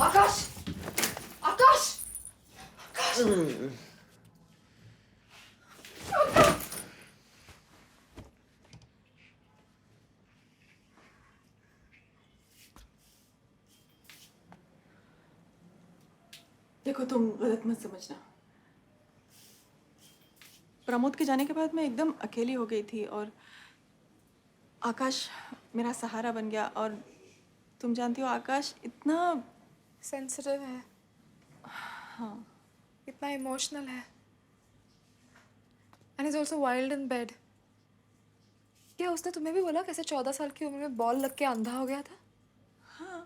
आकाश, आकाश, आकाश। देखो तुम गलत मत समझना। प्रमोद के जाने के बाद मैं एकदम अकेली हो गई थी और आकाश मेरा सहारा बन गया। और तुम जानती हो आकाश इतना सेंसिटिव है, हाँ इतना इमोशनल है, and is also wild in bed. क्या उसने तुम्हें भी बोला कैसे 14 साल की उम्र में बॉल लग के अंधा हो गया था? हाँ।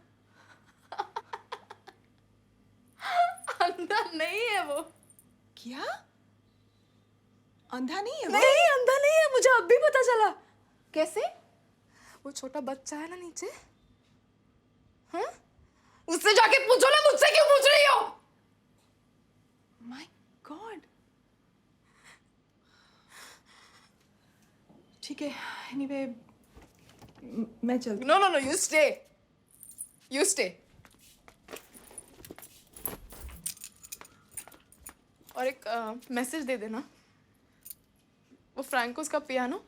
अंधा नहीं है वो। क्या? अंधा नहीं है वो? नहीं, अंधा नहीं है, मुझे अब भी पता चला। कैसे? वो छोटा बच्चा है ना नीचे, हाँ? उससे जाके पूछो ना, मुझसे क्यों पूछ रही हो? My god. ठीक है, एनीवे मैं चलती। No no no, you stay, you stay. और एक मैसेज दे देना, वो फ्रैंकोस का पियानो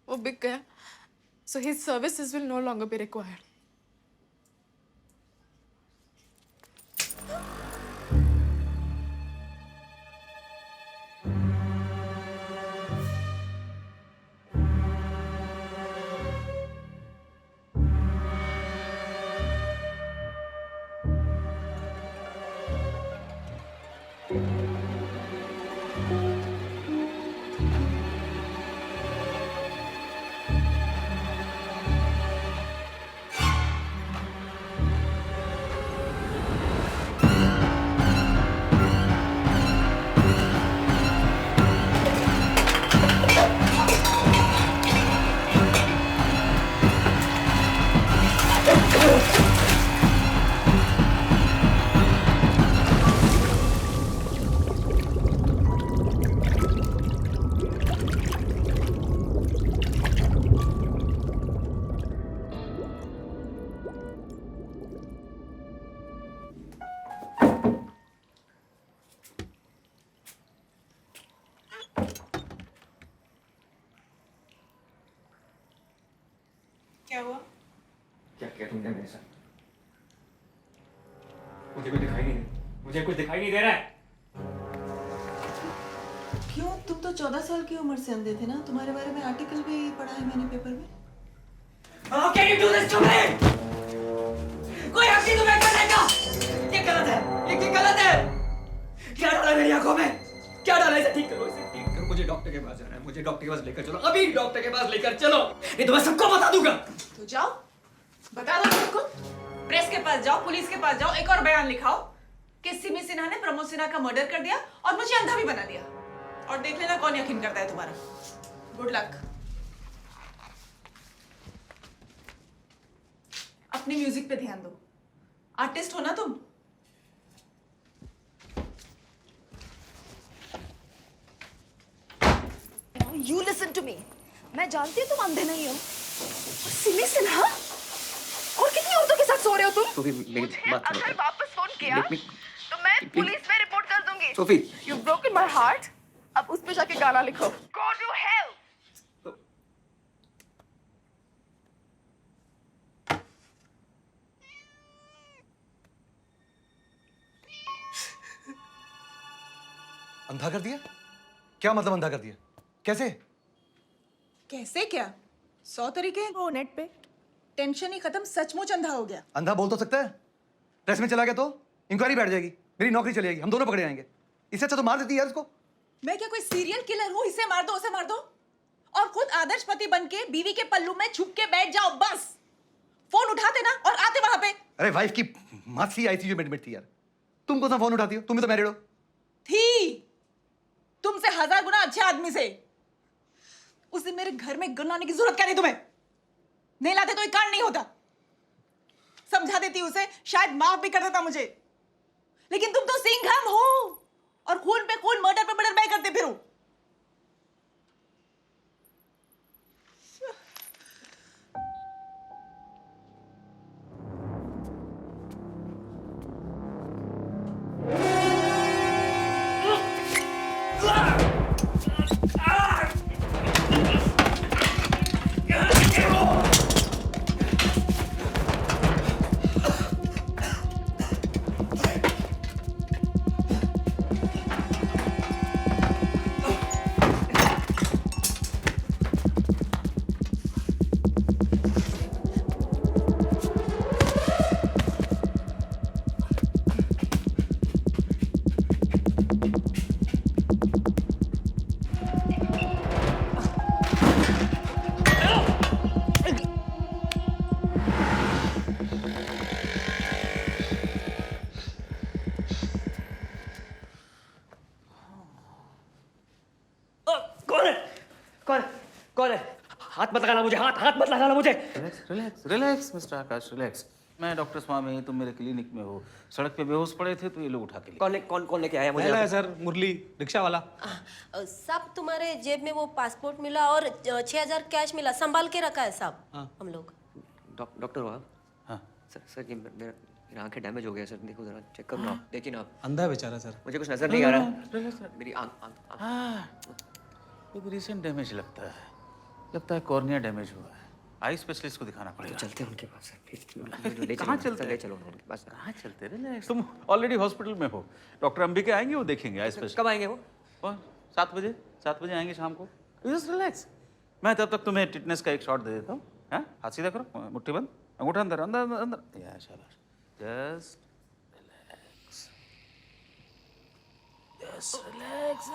वो बिक गया, so his services will no longer be required. क्या हुआ? क्या किया तुमने मेरे साथ? मुझे कुछ दिखाई नहीं, मुझे कुछ दिखाई नहीं दे रहा है। क्यों? तुम तो 14 साल की उम्र से अंधे थे ना। तुम्हारे बारे में आर्टिकल भी पढ़ा है मैंने पेपर में। How can you do this to me? कोई हक नहीं तुम्हें करने का। ये गलत है, ये गलत है। क्या डाला मेरी आंखों में? क्या डाला? इसे ठीक करो, इसे ठीक करो। मुझे डॉक्टर के पास जाना है, मुझे डॉक्टर के पास लेकर चलो, अभी डॉक्टर के पास लेकर चलो, नहीं तो मैं सबको बता दूंगा। तो जाओ, बता दो सबको। प्रेस के पास जाओ, पुलिस के पास जाओ, एक और बयान लिखाओ कि सिमी सिन्हा ने प्रमोद सिन्हा का मर्डर कर दिया और मुझे अंधा भी बना दिया। और देख लेना कौन यकीन करता है तुम्हारा। Good luck. अपनी म्यूजिक पे ध्यान दो। आर्टिस्ट हो ना तुम। You listen to me. मैं जानती हूँ तुम अंधे नहीं हो। सिमी सिन्हा? और कितनी औरतों के साथ सो रहे हो तुम? सोफी, मेरी बात सुनो। अगर वापस फोन किया Let me- तो मैं पुलिस में रिपोर्ट कर दूंगी। Sophie. You've broken my heart. अब उस पे जाके गाना लिखो। Go to hell. अंधा कर दिया? क्या मतलब अंधा कर दिया? कैसे? कैसे क्या? 100 तरीके हैं वो नेट पे। टेंशन ही खत्म, सचमुच अंधा हो गया। अंधा बोल तो सकता है? प्रेस में चला गया तो इंक्वायरी बैठ जाएगी, मेरी नौकरी चली जाएगी, हम दोनों पकड़े जाएंगे। इससे अच्छा तो मार देती यार उसको। मैं क्या कोई सीरियल किलर हूँ? इसे मार दो, उसे मार दो, और खुद आदर्श पति बन के बीवी के पल्लू में छुप के बैठ जाओ बस। फोन उठाते ना और आते वहां पे। अरे वाइफ की मासी आईसीयू में एडमिट थी यार, तुम कौन सा फोन उठाती हो? तुम भी तो मैरिड हो। थी तुमसे 1000 गुना अच्छे आदमी से। उस दिन मेरे घर में गन लाने की जरूरत क्या थी तुम्हें? नहीं लाते तो ये कांड नहीं होता। समझा देती उसे, शायद माफ भी कर देता मुझे। लेकिन तुम तो सिंघम हो और खून पे खून, मर्डर पे मर्डर मैं करते फिरो। कौन है? कौन है? कौन है? हाथ मत लगाना मुझे, हाथ हाथ मत लगाना मुझे। रिलैक्स रिलैक्स रिलैक्स मिस्टर आकाश रिलैक्स। मैं डॉक्टर स्वामी, तुम मेरे क्लिनिक में हो। सड़क पे बेहोश पड़े थे तो ये लोग उठा के लिए। कौन लेके आया मुझे? है सर, मुरली रिक्शा वाला। साहब तुम्हारे जेब में वो पासपोर्ट मिला और 6,000 कैश मिला, संभाल के रखा है साहब हम लोग। डॉक्टर हो आप? हाँ सर ये मेरा आंखें डैमेज हो गया सर, देखो जरा चेक करो ना आप, देखिए ना आप। अंधा है बेचारा सर। मुझे कुछ नजर नहीं आ रहा। मेरी आंख एक रिसेंट डैमेज लगता है कॉर्निया डैमेज हुआ है। आई स्पेशलिस्ट को दिखाना पड़ेगा। चलते हैं उनके पास सर, प्लीज ले कहाँ चलो, चलते ले हैं? चलो ना उनके पास। कहाँ चलते? रिलैक्स, तुम ऑलरेडी हॉस्पिटल में हो। डॉक्टर अंबिके आएंगे, वो देखेंगे आई स्पेशलिस्ट। कब आएंगे वो? 7 बजे 7 बजे आएंगे शाम को। Just relax. मैं तब तक तुम्हें टिटनेस का एक शॉट दे देता हूँ। हाँ, हाथ सीधा करो, मुट्ठी बंद, अंगूठा अंदर अंदर अंदर। या शाबाश, जस्ट रिलैक्स, जस्ट रिलैक्स।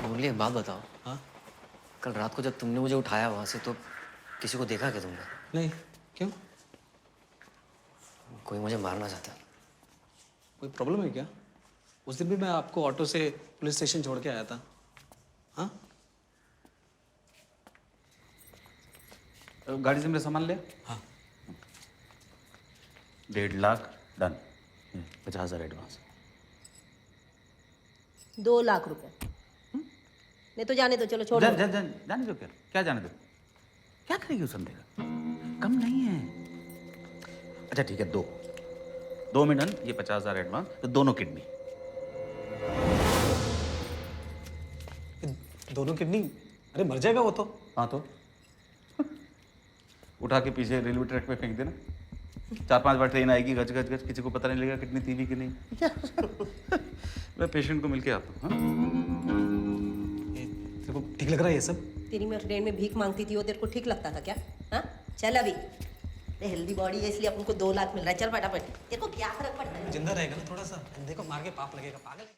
मुरली एक बात बताओ। हाँ? कल रात को जब तुमने मुझे उठाया वहाँ से तो किसी को देखा क्या तुमने? नहीं, क्यों? कोई मुझे मारना चाहता। कोई प्रॉब्लम है क्या? उस दिन भी मैं आपको ऑटो से पुलिस स्टेशन छोड़ के आया था। हाँ? गाड़ी से मेरा सामान ले। हाँ। 1.5 लाख डन। 50,000 एडवांस। 2 लाख रुपए नहीं तो जाने दो, चलो छोड़ो। जाने दो। क्या जाने दो? क्या करेगी उस अंधे का? कम नहीं है। अच्छा ठीक है, 2 में डन। ये 50,000 एडवांस, तो दोनों किडनी। दोनों किडनी? अरे मर जाएगा वो तो। हाँ तो उठा के पीछे रेलवे ट्रैक पे फेंक देना। 4-5 बार ट्रेन आएगी, गज गज गज, किसी को पता नहीं लगेगा किडनी थी भी कि नहीं। मैं पेशेंट को मिलके आता हूँ। तेरे को ठीक लग रहा है ये सब? तेरी मैं ट्रेन में भीख मांगती थी, वो तेरे को ठीक लगता था क्या? हाँ चल अभी, हेल्दी बॉडी है इसलिए अपन को 2 लाख मिल रहा है। चल फटाफट, तेरे को क्या फर्क पड़ता है? जिंदा रहेगा ना थोड़ा सा, अंधे को मार के पाप लगेगा, पागल है।